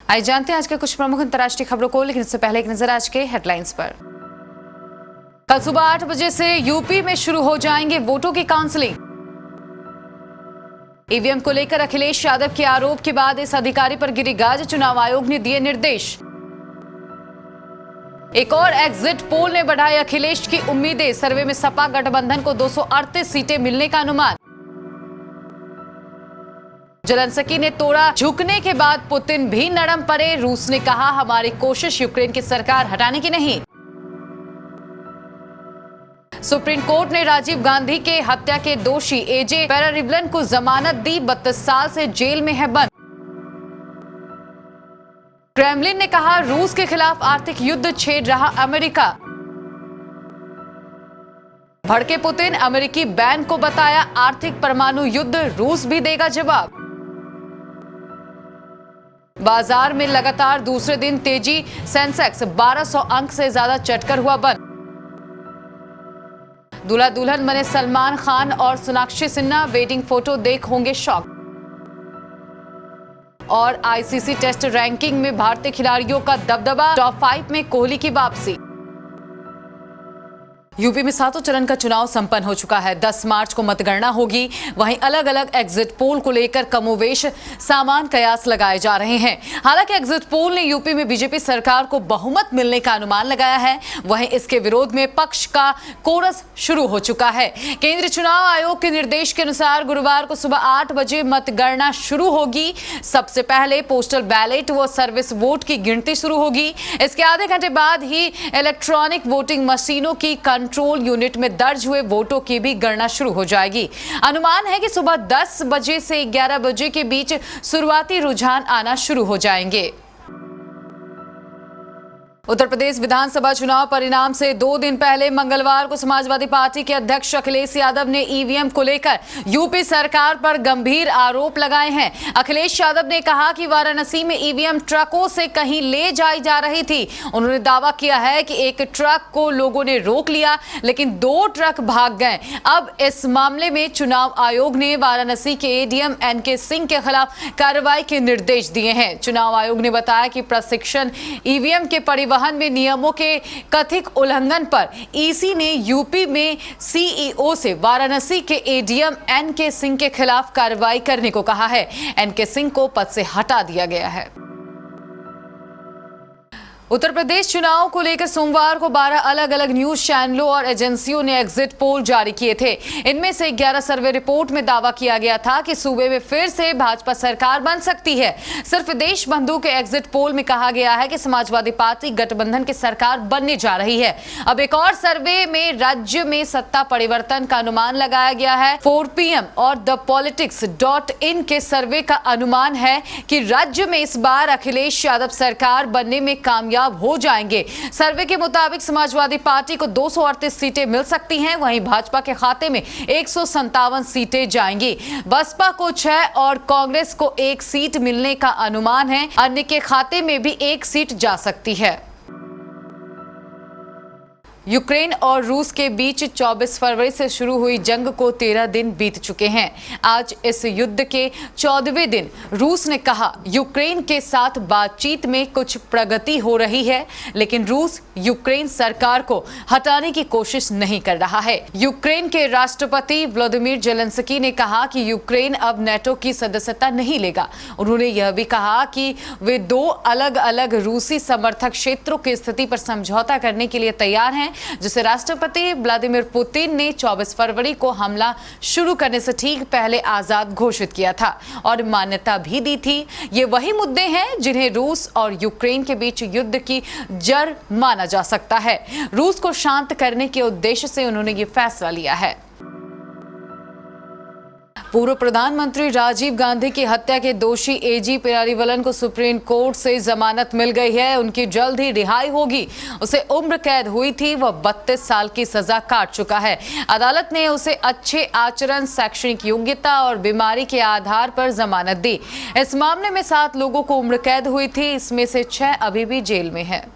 आइए जानते हैं आज के कुछ प्रमुख अंतर्राष्ट्रीय खबरों को, लेकिन इससे पहले एक नजर आज के हेडलाइंस पर। कल सुबह 8 बजे से यूपी में शुरू हो जाएंगे वोटों की काउंसलिंग। ईवीएम को लेकर अखिलेश यादव के आरोप के बाद इस अधिकारी पर गिरी गाज, चुनाव आयोग ने दिए निर्देश। एक और एग्जिट पोल ने बढ़ाई अखिलेश की उम्मीदें, सर्वे में सपा गठबंधन को 238 सीटें मिलने का अनुमान। जेलेंस्की ने तोड़ा झुकने के बाद पुतिन भी नरम पड़े, रूस ने कहा हमारी कोशिश यूक्रेन की सरकार हटाने की नहीं। सुप्रीम कोर्ट ने राजीव गांधी के हत्या के दोषी एजे पेरारिबलन को जमानत दी, 32 साल से जेल में है बंद। क्रेमलिन ने कहा रूस के खिलाफ आर्थिक युद्ध छेड़ रहा अमेरिका। भड़के पुतिन, अमेरिकी बैन को बताया आर्थिक परमाणु युद्ध, रूस भी देगा जवाब। बाजार में लगातार दूसरे दिन तेजी, सेंसेक्स 1200 अंक से ज्यादा चटकर हुआ बंद। दूल्हा दुल्हन बने सलमान खान और सोनाक्षी सिन्हा, वेडिंग फोटो देख होंगे शॉक। और आईसीसी टेस्ट रैंकिंग में भारतीय खिलाड़ियों का दबदबा, टॉप 5 में कोहली की वापसी। यूपी में 7वें चरण का चुनाव संपन्न हो चुका है। 10 मार्च को मतगणना होगी। वहीं अलग अलग एग्जिट पोल को लेकर कमोवेश सामान कयास लगाए जा रहे हैं। हालांकि एग्जिट पोल ने यूपी में बीजेपी सरकार को बहुमत मिलने का अनुमान लगाया है, वहीं इसके विरोध में पक्ष का कोरस शुरू हो चुका है। केंद्रीय चुनाव आयोग के निर्देश के अनुसार गुरुवार को सुबह 8 बजे मतगणना शुरू होगी। सबसे पहले पोस्टल बैलेट व सर्विस वोट की गिनती शुरू होगी। इसके आधे घंटे बाद ही इलेक्ट्रॉनिक वोटिंग मशीनों की कंट्रोल यूनिट में दर्ज हुए वोटों की भी गणना शुरू हो जाएगी। अनुमान है कि सुबह 10 बजे से 11 बजे के बीच शुरुआती रुझान आना शुरू हो जाएंगे। उत्तर प्रदेश विधानसभा चुनाव परिणाम से 2 दिन पहले मंगलवार को समाजवादी पार्टी के अध्यक्ष अखिलेश यादव ने ईवीएम को लेकर यूपी सरकार पर गंभीर आरोप लगाए हैं। अखिलेश यादव ने कहा कि वाराणसी में ईवीएम ट्रकों से कहीं ले जाई जा रही थी। उन्होंने दावा किया है कि एक ट्रक को लोगों ने रोक लिया, लेकिन 2 ट्रक भाग गए। अब इस मामले में चुनाव आयोग ने वाराणसी के एडीएम एनके सिंह के खिलाफ कार्रवाई के निर्देश दिए हैं। चुनाव आयोग ने बताया कि प्रशिक्षण ईवीएम के परिवहन में नियमों के कथित उल्लंघन पर ईसी ने यूपी में सीईओ से वाराणसी के एडीएम एनके सिंह के खिलाफ कार्रवाई करने को कहा है। एनके सिंह को पद से हटा दिया गया है। उत्तर प्रदेश चुनाव को लेकर सोमवार को 12 अलग अलग न्यूज चैनलों और एजेंसियों ने एग्जिट पोल जारी किए थे। इनमें से 11 सर्वे रिपोर्ट में दावा किया गया था कि सूबे में फिर से भाजपा सरकार बन सकती है। सिर्फ देश बंधु के एग्जिट पोल में कहा गया है कि समाजवादी पार्टी गठबंधन की सरकार बनने जा रही है। अब एक और सर्वे में राज्य में सत्ता परिवर्तन का अनुमान लगाया गया है। 4PM और thepolitics.in के सर्वे का अनुमान है कि राज्य में इस बार अखिलेश यादव सरकार बनने में कामयाब हो जाएंगे। सर्वे के मुताबिक समाजवादी पार्टी को 238 सीटें मिल सकती हैं, वहीं भाजपा के खाते में 157 सीटें जाएंगी। बसपा को 6 और कांग्रेस को 1 सीट मिलने का अनुमान है। अन्य के खाते में भी 1 सीट जा सकती है। यूक्रेन और रूस के बीच 24 फरवरी से शुरू हुई जंग को 13 दिन बीत चुके हैं। आज इस युद्ध के 14वें दिन रूस ने कहा यूक्रेन के साथ बातचीत में कुछ प्रगति हो रही है, लेकिन रूस यूक्रेन सरकार को हटाने की कोशिश नहीं कर रहा है। यूक्रेन के राष्ट्रपति व्लादिमीर जेलेंस्की ने कहा कि यूक्रेन अब नेटो की सदस्यता नहीं लेगा। उन्होंने यह भी कहा कि वे 2 अलग अलग रूसी समर्थक क्षेत्रों की स्थिति पर समझौता करने के लिए तैयार हैं, जिसे राष्ट्रपति व्लादिमीर पुतिन ने 24 फरवरी को हमला शुरू करने से ठीक पहले आजाद घोषित किया था और मान्यता भी दी थी। ये वही मुद्दे हैं जिन्हें रूस और यूक्रेन के बीच युद्ध की जड़ माना जा सकता है। रूस को शांत करने के उद्देश्य से उन्होंने ये फैसला लिया है। पूर्व प्रधानमंत्री राजीव गांधी की हत्या के दोषी एजी पेरारिबलन को सुप्रीम कोर्ट से जमानत मिल गई है। उनकी जल्द ही रिहाई होगी। उसे उम्र कैद हुई थी, वह 32 साल की सजा काट चुका है। अदालत ने उसे अच्छे आचरण, शैक्षणिक योग्यता और बीमारी के आधार पर जमानत दी। इस मामले में 7 लोगों को उम्र कैद हुई थी, इसमें से 6 अभी भी जेल में है।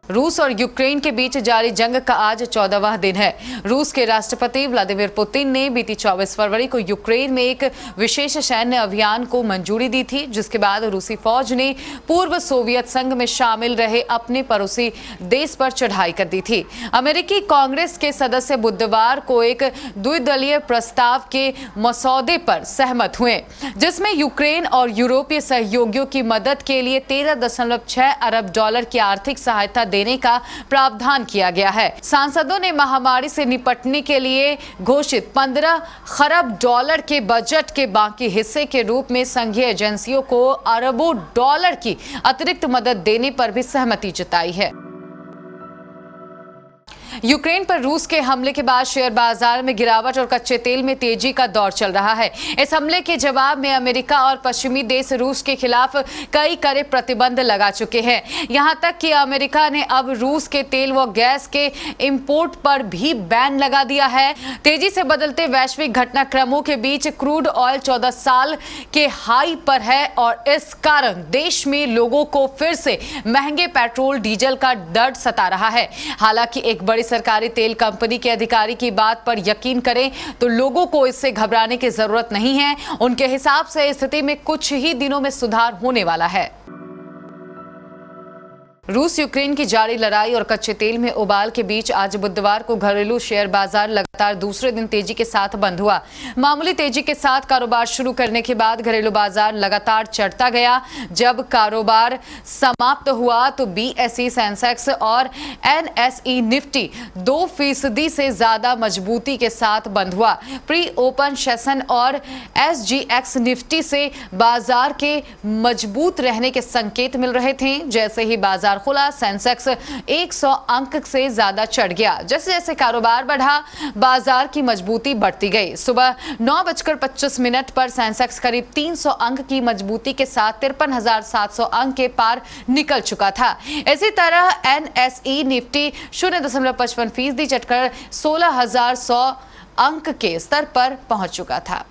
रूस और यूक्रेन के बीच जारी जंग का आज 14वां दिन है। रूस के राष्ट्रपति व्लादिमीर पुतिन ने बीती 24 फरवरी को यूक्रेन में एक विशेष सैन्य अभियान को मंजूरी दी थी, जिसके बाद रूसी फौज ने पूर्व सोवियत संघ में शामिल रहे अपने पड़ोसी देश पर चढ़ाई कर दी थी। अमेरिकी कांग्रेस के सदस्य बुधवार को एक द्विदलीय प्रस्ताव के मसौदे पर सहमत हुए, जिसमें यूक्रेन और यूरोपीय सहयोगियों की मदद के लिए 13.6 अरब डॉलर की आर्थिक सहायता देने का प्रावधान किया गया है। सांसदों ने महामारी से निपटने के लिए घोषित 15 खरब डॉलर के बजट के बाकी हिस्से के रूप में संघीय एजेंसियों को अरबों डॉलर की अतिरिक्त मदद देने पर भी सहमति जताई है। यूक्रेन पर रूस के हमले के बाद शेयर बाजार में गिरावट और कच्चे तेल में तेजी का दौर चल रहा है। इस हमले के जवाब में अमेरिका और पश्चिमी देश रूस के खिलाफ कई कड़े प्रतिबंध लगा चुके हैं। यहां तक कि अमेरिका ने अब रूस के तेल व गैस के इंपोर्ट पर भी बैन लगा दिया है। तेजी से बदलते वैश्विक घटनाक्रमों के बीच क्रूड ऑयल 14 साल के हाई पर है और इस कारण देश में लोगों को फिर से महंगे पेट्रोल डीजल का दर्द सता रहा है। हालांकि एक बड़ी सरकारी तेल कंपनी के अधिकारी की बात पर यकीन करें तो लोगों को इससे घबराने की जरूरत नहीं है। उनके हिसाब से स्थिति में कुछ ही दिनों में सुधार होने वाला है। रूस यूक्रेन की जारी लड़ाई और कच्चे तेल में उबाल के बीच आज बुधवार को घरेलू शेयर बाजार लगातार दूसरे दिन तेजी के साथ बंद हुआ। मामूली तेजी के साथ कारोबार शुरू करने के बाद घरेलू बाजार लगातार चढ़ता गया। जब कारोबार समाप्त हुआ तो बीएसई सेंसेक्स और एनएसई निफ्टी 2% से ज्यादा मजबूती के साथ बंद हुआ। प्री ओपन सेशन और एसजीएक्स निफ्टी से बाजार के मजबूत रहने के संकेत मिल रहे थे। जैसे ही बाजार खुला, सेंसेक्स 100 अंक से ज्यादा चढ़ गया। जैसे जैसे कारोबार बढ़ा, बाजार की मजबूती बढ़ती गई। सुबह 9:25 पर सेंसेक्स करीब 300 अंक की मजबूती के साथ 53,700 अंक के पार निकल चुका था। इसी तरह एनएसई निफ्टी 0.55% चढ़कर 16,100 अंक के स्तर पर पहुंच चुका था।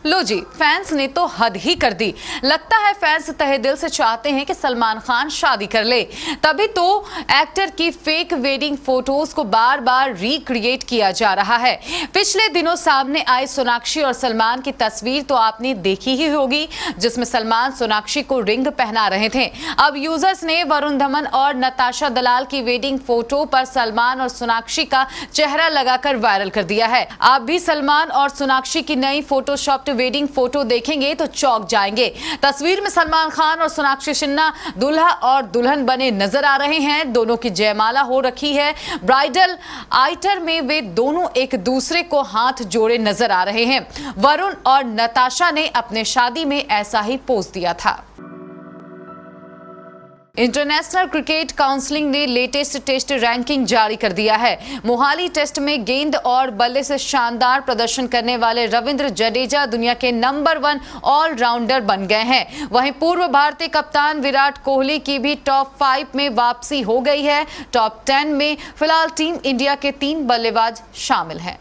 लो जी, फैंस ने तो हद ही कर दी। लगता है फैंस तहे दिल से चाहते हैं कि सलमान खान शादी कर ले, तभी तो एक्टर की फेक वेडिंग फोटोज को बार बार रिक्रिएट किया जा रहा है। पिछले दिनों सामने आई सोनाक्षी और सलमान की तस्वीर तो आपने देखी ही होगी, जिसमें सलमान सोनाक्षी को रिंग पहना रहे थे। अब यूजर्स ने वरुण धवन और नताशा दलाल की वेडिंग फोटो पर सलमान और सोनाक्षी का चेहरा लगाकर वायरल कर दिया है। आप भी सलमान और सोनाक्षी की नई फोटोशॉप्ड वेडिंग फोटो देखेंगे तो चौंक जाएंगे। तस्वीर में सलमान खान और सोनाक्षी सिन्हा दूल्हा और दुल्हन बने नजर आ रहे हैं। दोनों की जयमाला हो रखी है। ब्राइडल आइटर में वे दोनों एक दूसरे को हाथ जोड़े नजर आ रहे हैं। वरुण और नताशा ने अपने शादी में ऐसा ही पोज दिया था। इंटरनेशनल क्रिकेट काउंसिल ने लेटेस्ट टेस्ट रैंकिंग जारी कर दिया है। मोहाली टेस्ट में गेंद और बल्ले से शानदार प्रदर्शन करने वाले रविंद्र जडेजा दुनिया के नंबर 1 ऑलराउंडर बन गए हैं। वहीं पूर्व भारतीय कप्तान विराट कोहली की भी टॉप 5 में वापसी हो गई है। टॉप 10 में फिलहाल टीम इंडिया के 3 बल्लेबाज शामिल हैं।